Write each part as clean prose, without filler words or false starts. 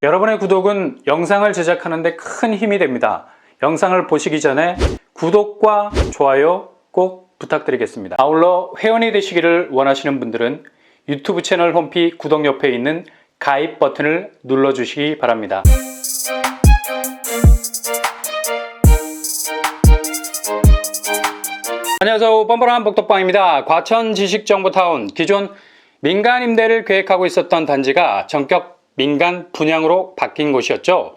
여러분의 구독은 영상을 제작하는 데 큰 힘이 됩니다. 영상을 보시기 전에 구독과 좋아요 꼭 부탁드리겠습니다. 아울러 회원이 되시기를 원하시는 분들은 유튜브 채널 홈피 구독 옆에 있는 가입 버튼을 눌러주시기 바랍니다. 안녕하세요. 뻔뻔한 복덕방입니다. 과천 지식정보타운, 기존 민간 임대를 계획하고 있었던 단지가 전격 민간 분양으로 바뀐 곳이었죠.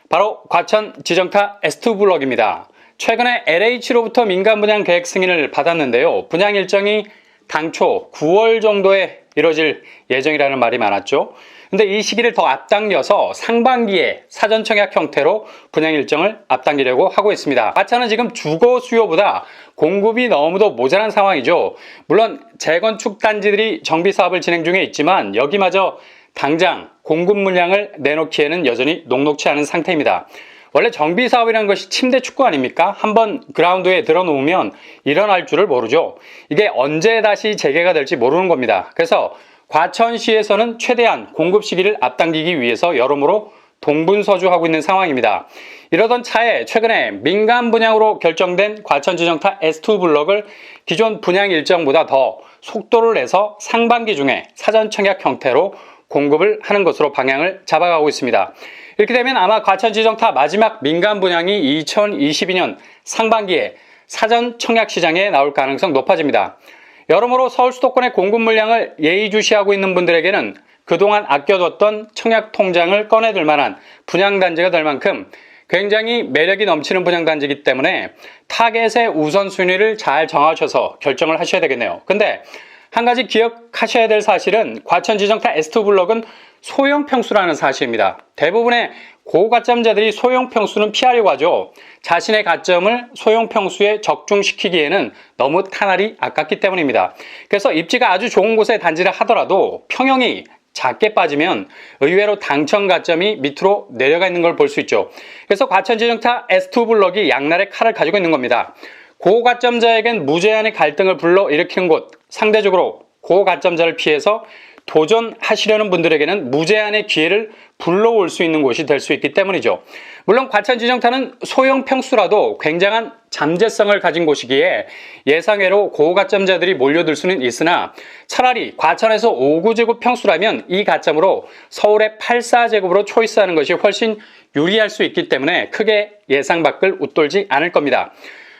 바로 과천 지정타 S2블럭입니다. 최근에 LH로부터 민간 분양 계획 승인을 받았는데요. 분양 일정이 당초 9월 정도에 이뤄질 예정이라는 말이 많았죠. 근데 이 시기를 더 앞당겨서 상반기에 사전 청약 형태로 분양 일정을 앞당기려고 하고 있습니다. 과천은 지금 주거 수요보다 공급이 너무도 모자란 상황이죠. 물론 재건축 단지들이 정비 사업을 진행 중에 있지만 여기마저 당장 공급 물량을 내놓기에는 여전히 녹록치 않은 상태입니다. 원래 정비 사업이라는 것이 침대 축구 아닙니까? 한번 그라운드에 들어놓으면 일어날 줄을 모르죠. 이게 언제 다시 재개가 될지 모르는 겁니다. 그래서 과천시에서는 최대한 공급 시기를 앞당기기 위해서 여러모로 동분서주하고 있는 상황입니다. 이러던 차에 최근에 민간 분양으로 결정된 과천 지정타 S2블럭을 기존 분양 일정보다 더 속도를 내서 상반기 중에 사전 청약 형태로 공급을 하는 것으로 방향을 잡아가고 있습니다. 이렇게 되면 아마 과천 지정타 마지막 민간 분양이 2022년 상반기에 사전 청약 시장에 나올 가능성 높아집니다. 여러모로 서울 수도권의 공급 물량을 예의주시하고 있는 분들에게는 그동안 아껴뒀던 청약 통장을 꺼내들 만한 분양단지가 될 만큼 굉장히 매력이 넘치는 분양단지이기 때문에 타겟의 우선순위를 잘 정하셔서 결정을 하셔야 되겠네요. 근데 한 가지 기억하셔야 될 사실은 과천 지정타 S2블럭은 소형 평수라는 사실입니다. 대부분의 고가점자들이 소형 평수는 피하려고 하죠. 자신의 가점을 소형 평수에 적중시키기에는 너무 탄알이 아깝기 때문입니다. 그래서 입지가 아주 좋은 곳에 단지를 하더라도 평형이 작게 빠지면 의외로 당첨 가점이 밑으로 내려가 있는 걸 볼 수 있죠. 그래서 과천 지정타 S2블럭이 양날의 칼을 가지고 있는 겁니다. 고가점자에겐 무제한의 갈등을 불러일으키는 곳, 상대적으로 고가점자를 피해서 도전하시려는 분들에게는 무제한의 기회를 불러올 수 있는 곳이 될 수 있기 때문이죠. 물론 과천 지정타는 소형 평수라도 굉장한 잠재성을 가진 곳이기에 예상외로 고가점자들이 몰려들 수는 있으나 차라리 과천에서 5구제곱 평수라면 이 가점으로 서울의 84제곱으로 초이스하는 것이 훨씬 유리할 수 있기 때문에 크게 예상 밖을 웃돌지 않을 겁니다.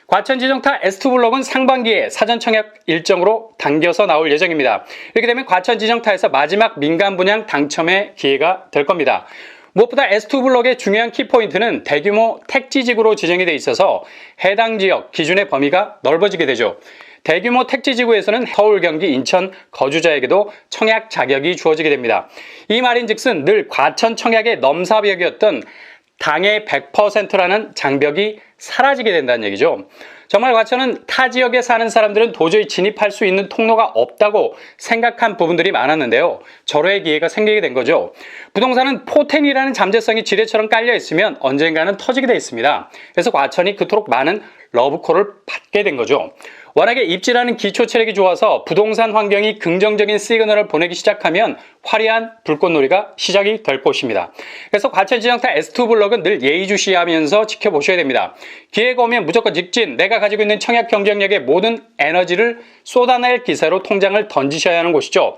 과천 지정타 S2블럭은 상반기에 사전 청약 일정으로 당겨서 나올 예정입니다. 이렇게 되면 과천 지정타에서 마지막 민간 분양 당첨의 기회가 될 겁니다. 무엇보다 S2블럭의 중요한 키포인트는 대규모 택지지구로 지정이 돼 있어서 해당 지역 기준의 범위가 넓어지게 되죠. 대규모 택지지구에서는 서울, 경기, 인천 거주자에게도 청약 자격이 주어지게 됩니다. 이 말인즉슨 늘 과천 청약의 넘사벽이었던 당의 100%라는 장벽이 사라지게 된다는 얘기죠. 정말 과천은 타 지역에 사는 사람들은 도저히 진입할 수 있는 통로가 없다고 생각한 부분들이 많았는데요. 절호의 기회가 생기게 된 거죠. 부동산은 포텐이라는 잠재성이 지뢰처럼 깔려 있으면 언젠가는 터지게 돼 있습니다. 그래서 과천이 그토록 많은 러브콜을 받게 된 거죠. 워낙에 입지라는 기초 체력이 좋아서 부동산 환경이 긍정적인 시그널을 보내기 시작하면 화려한 불꽃놀이가 시작이 될 것입니다. 그래서 과천 지정타 S2블럭은 늘 예의주시하면서 지켜보셔야 됩니다. 기회가 오면 무조건 직진, 내가 가지고 있는 청약 경쟁력의 모든 에너지를 쏟아낼 기세로 통장을 던지셔야 하는 곳이죠.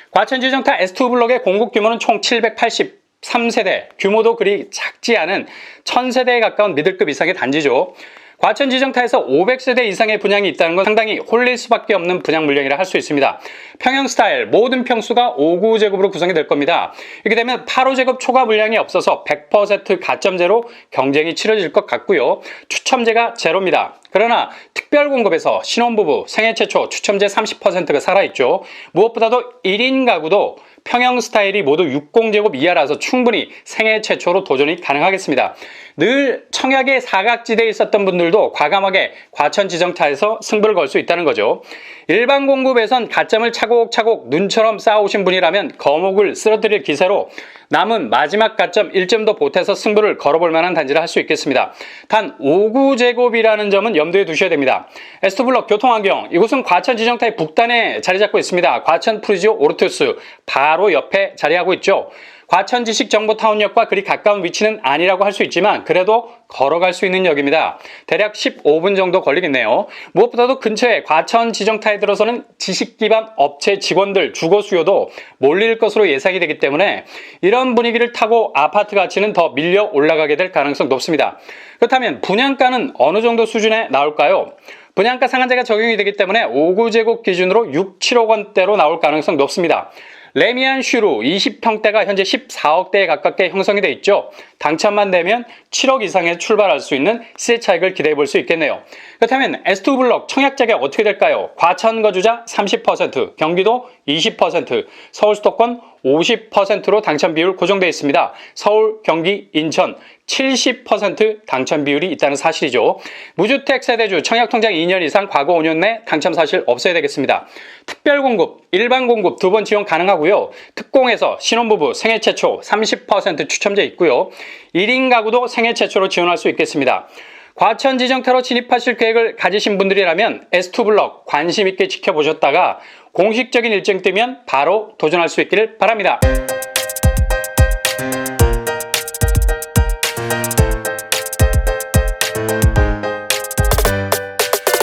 과천 지정타 S2블럭의 공급 규모는 총 783세대, 규모도 그리 작지 않은 1000세대에 가까운 미들급 이상의 단지죠. 과천 지정타에서 500세대 이상의 분양이 있다는 건 상당히 홀릴 수밖에 없는 분양 물량이라 할 수 있습니다. 평형 스타일 모든 평수가 5구제곱으로 구성이 될 겁니다. 이렇게 되면 8호제곱 초과 물량이 없어서 100% 가점제로 경쟁이 치러질 것 같고요. 추첨제가 제로입니다. 그러나 특별 공급에서 신혼부부 생애 최초 추첨제 30%가 살아있죠. 무엇보다도 1인 가구도 평형 스타일이 모두 60제곱 이하라서 충분히 생애 최초로 도전이 가능하겠습니다. 늘 청약의 사각지대에 있었던 분들도 과감하게 과천 지정타에서 승부를 걸 수 있다는 거죠. 일반 공급에선 가점을 차곡차곡 눈처럼 쌓아오신 분이라면 거목을 쓰러뜨릴 기세로 남은 마지막 가점 1점도 보태서 승부를 걸어볼 만한 단지를 할 수 있겠습니다. 단 5구제곱이라는 점은 염두에 두셔야 됩니다. S2블럭 교통환경, 이곳은 과천 지정타의 북단에 자리 잡고 있습니다. 과천 프루지오 오르투스 바로 옆에 자리하고 있죠. 과천지식정보타운역과 그리 가까운 위치는 아니라고 할 수 있지만 그래도 걸어갈 수 있는 역입니다. 대략 15분 정도 걸리겠네요. 무엇보다도 근처에 과천지정타에 들어서는 지식기반 업체 직원들 주거 수요도 몰릴 것으로 예상이 되기 때문에 이런 분위기를 타고 아파트 가치는 더 밀려 올라가게 될 가능성 높습니다. 그렇다면 분양가는 어느 정도 수준에 나올까요? 분양가 상한제가 적용이 되기 때문에 5구제곱 기준으로 6, 7억 원대로 나올 가능성 높습니다. 레미안 슈루 20평대가 현재 14억대에 가깝게 형성이 돼 있죠. 당첨만 되면 7억 이상에 출발할 수 있는 시세 차익을 기대해 볼 수 있겠네요. 그렇다면 S2블럭 청약자격 어떻게 될까요? 과천 거주자 30%, 경기도 20%, 서울 수도권 50%로 당첨 비율 고정되어 있습니다. 서울, 경기, 인천 70% 당첨 비율이 있다는 사실이죠. 무주택 세대주 청약통장 2년 이상 과거 5년 내 당첨 사실 없어야 되겠습니다. 특별공급, 일반공급 두 번 지원 가능하고요. 특공에서 신혼부부 생애 최초 30% 추첨제 있고요. 1인 가구도 생애 최초로 지원할 수 있겠습니다. 과천 지정타로 진입하실 계획을 가지신 분들이라면 S2블럭 관심 있게 지켜보셨다가 공식적인 일정 뜨면 바로 도전할 수 있기를 바랍니다.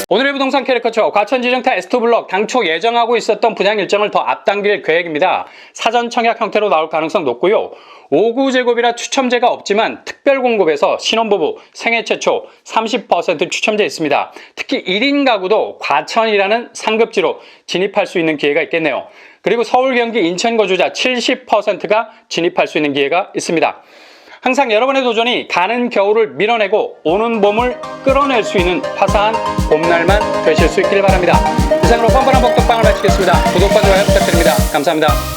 오늘의 부동산 캐릭터처 과천지정타 S2블럭 당초 예정하고 있었던 분양 일정을 더 앞당길 계획입니다. 사전 청약 형태로 나올 가능성 높고요. 5구제곱이라 추첨제가 없지만 특별공급에서 신혼부부 생애 최초 30% 추첨제 있습니다. 특히 1인 가구도 과천이라는 상급지로 진입할 수 있는 기회가 있겠네요. 그리고 서울, 경기, 인천 거주자 70%가 진입할 수 있는 기회가 있습니다. 항상 여러분의 도전이 가는 겨울을 밀어내고 오는 봄을 끌어낼 수 있는 화사한 봄날만 되실 수 있기를 바랍니다. 이상으로 뻔뻔한 복덕방을 마치겠습니다. 구독과 좋아요 부탁드립니다. 감사합니다.